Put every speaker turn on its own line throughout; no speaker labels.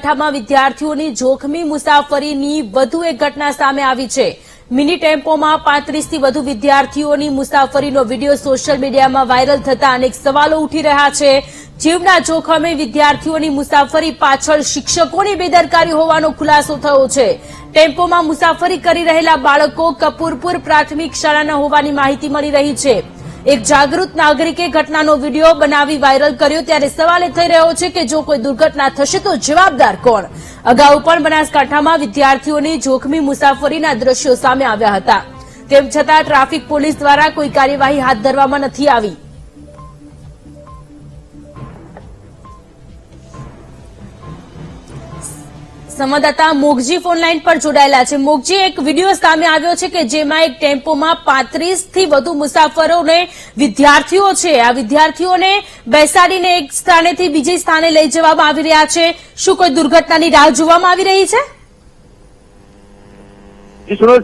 બનાસકાંઠામાં વિદ્યાર્થીઓની જોખમી મુસાફરીની વધુ એક ઘટના સામે આવી છે। મિની ટેમ્પોમાં 35 થી વધુ વિદ્યાર્થીઓની મુસાફરીનો વિડીયો સોશિયલ મીડિયામાં વાયરલ થતા અનેક સવાલો ઉઠી રહ્યા છે। જીવના જોખમે વિદ્યાર્થીઓની મુસાફરી પાછળ શિક્ષકોની બેદરકારી હોવાનો ખુલાસો થયો છે। ટેમ્પોમાં મુસાફરી કરી રહેલા બાળકો કપૂરપુર પ્રાથમિક શાળાના હોવાની માહિતી મળી રહી છે। એક જાગૃત નાગરિકે ઘટનાનો વિડીયો બનાવી વાયરલ કર્યો ત્યારે સવાલ એ થઈ રહ્યો છે કે જો કોઈ દુર્ઘટના થશે તો જવાબદાર કોણ? અગાઉ પણ બનાસકાંઠામાં વિદ્યાર્થીઓની જોખમી મુસાફરીના દ્રશ્યો સામે આવ્યા હતા, તેમ છતાં ટ્રાફિક પોલીસ દ્વારા કોઈ કાર્યવાહી હાથ ધરવામાં નથી આવી। સંવાદદાતા મોગજી ફોનલાઈન પર જોડાયેલા છે। મોગજી, એક વિડીયો સામે આવ્યો છે કે જેમાં એક ટેમ્પોમાં 35 થી વધુ મુસાફરોને વિદ્યાર્થીઓ છે, આ વિદ્યાર્થીઓને બેસાડીને એક સ્થાનેથી બીજે સ્થાને લઈ જવામાં આવી રહ્યા છે। શું કોઈ દુર્ઘટનાની રાહ જોવામાં આવી રહી છે?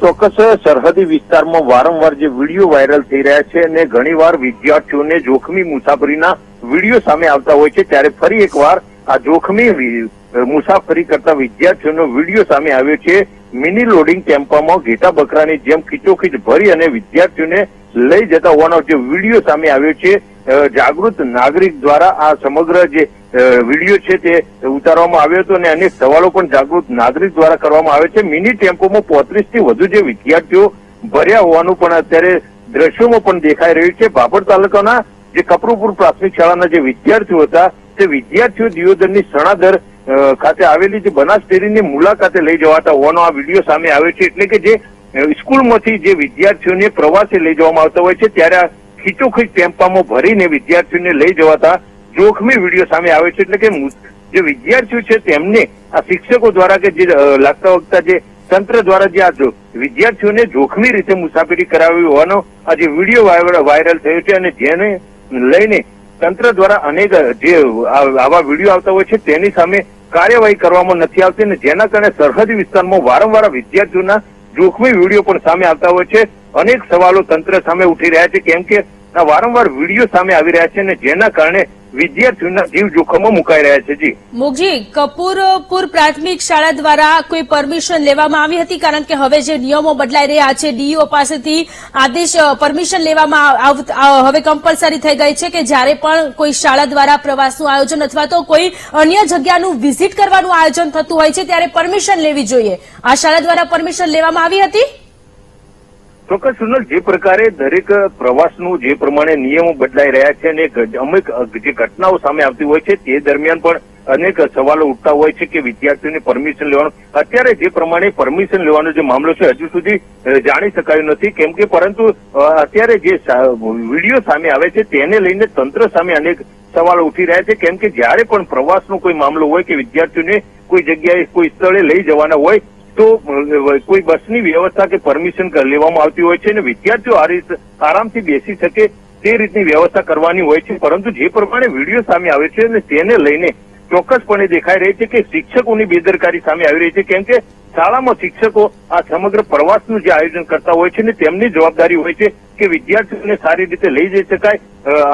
ચોક્કસ સરહદી વિસ્તારમાં વારંવાર જે વિડીયો વાયરલ થઈ રહ્યા છે અને ઘણીવાર વિદ્યાર્થીઓને જોખમી મુસાફરીના વિડીયો સામે આવતા હોય છે, ત્યારે ફરી એકવાર આ જોખમી મુસાફરી કરતા વિદ્યાર્થીઓનો વિડીયો સામે આવ્યો છે। મિની લોડિંગ ટેમ્પામાં ઘેટા બકરાની જેમ ખીચોખીચ ભરી અને વિદ્યાર્થીઓને લઈ જતા હોવાનો જે વિડીયો સામે આવ્યો છે। જાગૃત નાગરિક દ્વારા આ સમગ્ર જે વિડીયો છે તે ઉતારવામાં આવ્યો હતો અને અનેક સવાલો પણ જાગૃત નાગરિક દ્વારા કરવામાં આવે છે। મિની ટેમ્પોમાં 35 થી વધુ જે વિદ્યાર્થીઓ ભર્યા હોવાનું પણ અત્યારે દ્રશ્યોમાં પણ દેખાઈ રહ્યું છે। ભાભર તાલુકાના જે કપરૂપુર પ્રાથમિક શાળાના જે વિદ્યાર્થીઓ હતા તે વિદ્યાર્થીઓ દિયોદરની સણાદર ખાતે આવેલી જે બનાસ ડેરીની મુલાકાતે લઈ જવાતા હોવાનો આ વિડીયો સામે આવ્યો છે। એટલે કે જે સ્કૂલમાંથી જે વિદ્યાર્થીઓને પ્રવાસે લઈ જવામાં આવતા હોય છે ત્યારે આ ખીચોખીચ ટેમ્પામાં ભરીને વિદ્યાર્થીઓને લઈ જવાતા જોખમી વિડીયો સામે આવ્યો છે। એટલે કે જે વિદ્યાર્થીઓ છે તેમને આ શિક્ષકો દ્વારા કે જે લાગતા વખતા જે તંત્ર દ્વારા જે આ વિદ્યાર્થીઓને જોખમી રીતે મુસાફરી કરાવી હોવાનો આ જે વિડીયો વાયરલ થયો છે અને જેને લઈને તંત્ર દ્વારા અનેક જે આવા વિડીયો આવતા હોય છે તેની સામે કાર્યવાહી કરવામાં નથી આવતી અને જેના કારણે સરહદી વિસ્તારમાં વારંવાર વિદ્યાર્થીઓના જોખમી વિડીયો પણ સામે આવતા હોય છે। અનેક સવાલો તંત્ર સામે ઉઠી રહ્યા છે, કેમ કે આ વારંવાર વિડીયો સામે આવી રહ્યા છે અને જેના કારણે વિદ્યાર્થીઓના જીવ જોખમમાં મુકાઈ રહ્યા છે। જી
મોગજી, કપૂરપુર પ્રાથમિક શાળા દ્વારા કોઈ પરમિશન લેવામાં આવી હતી? કારણ કે હવે જે નિયમો બદલાઈ રહ્યા છે, ડીઈઓ પાસેથી આદેશ પરમિશન લેવામાં હવે કમ્પલસરી થઈ ગઈ છે કે જ્યારે પણ કોઈ શાળા દ્વારા પ્રવાસનું આયોજન અથવા તો કોઈ અન્ય જગ્યાનું વિઝિટ કરવાનું આયોજન થતું હોય છે ત્યારે પરમિશન લેવી જોઈએ। આ શાળા દ્વારા પરમિશન લેવામાં આવી હતી?
ચોક્કસ સુનલ, જે પ્રકારે દરેક પ્રવાસનું જે પ્રમાણે નિયમો બદલાઈ રહ્યા છે અને અમુક જે ઘટનાઓ સામે આવતી હોય છે તે દરમિયાન પણ અનેક સવાલો ઉઠતા હોય છે કે વિદ્યાર્થીઓને પરમિશન લેવાનું, અત્યારે જે પ્રમાણે પરમિશન લેવાનો જે મામલો છે હજુ સુધી જાણી શકાયું નથી, કેમ કે પરંતુ અત્યારે જે વિડીયો સામે આવે છે તેને લઈને તંત્ર સામે અનેક સવાલો ઉઠી રહ્યા છે, કેમ કે જ્યારે પણ પ્રવાસનો કોઈ મામલો હોય કે વિદ્યાર્થીઓને કોઈ જગ્યાએ કોઈ સ્થળે લઈ જવાના હોય તો કોઈ બસની વ્યવસ્થા કે પરમિશન લેવામાં આવતી હોય છે અને વિદ્યાર્થીઓ આરામથી બેસી શકે તે રીતની વ્યવસ્થા કરવાની હોય છે, પરંતુ જે પ્રમાણે વિડીયો સામે આવે છે અને તેને લઈને ચોક્કસપણે દેખાઈ રહી છે કે શિક્ષકોની બેદરકારી સામે આવી રહી છે, કેમ કે શાળામાં શિક્ષકો આ સમગ્ર પ્રવાસનું જે આયોજન કરતા હોય છે ને તેમની જવાબદારી હોય છે કે વિદ્યાર્થીઓને સારી રીતે લઈ જઈ શકાય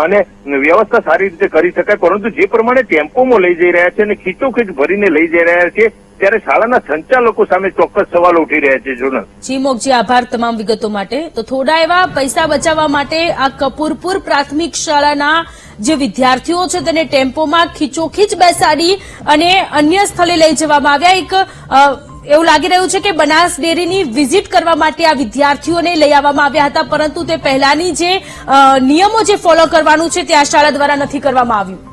અને વ્યવસ્થા સારી રીતે કરી શકાય, પરંતુ જે પ્રમાણે ટેમ્પોમાં લઈ જઈ રહ્યા છે અને ખીચોખીચ ભરીને લઈ જઈ રહ્યા છે ત્યારે શાળાના સંચાલકો સામે ચોક્કસ સવાલો ઉઠી રહ્યા છે। જોનલ
જી મોગજી, આભાર તમામ વિગતો માટે। તો થોડા એવા પૈસા બચાવવા માટે આ કપૂરપુર પ્રાથમિક શાળાના જે વિદ્યાર્થીઓ છે તેને ટેમ્પોમાં ખીચોખીચ બેસાડી અને અન્ય સ્થળે લઈ જવામાં આવ્યા। એક એવું લાગી રહ્યું છે કે બનાસ ડેરીની વિઝિટ કરવા માટે આ વિદ્યાર્થીઓને લઈ આવવામાં આવ્યા હતા, પરંતુ તે પહેલાની જે નિયમો જે ફોલો કરવાનું છે તે આ શાળા દ્વારા નથી કરવામાં આવ્યું।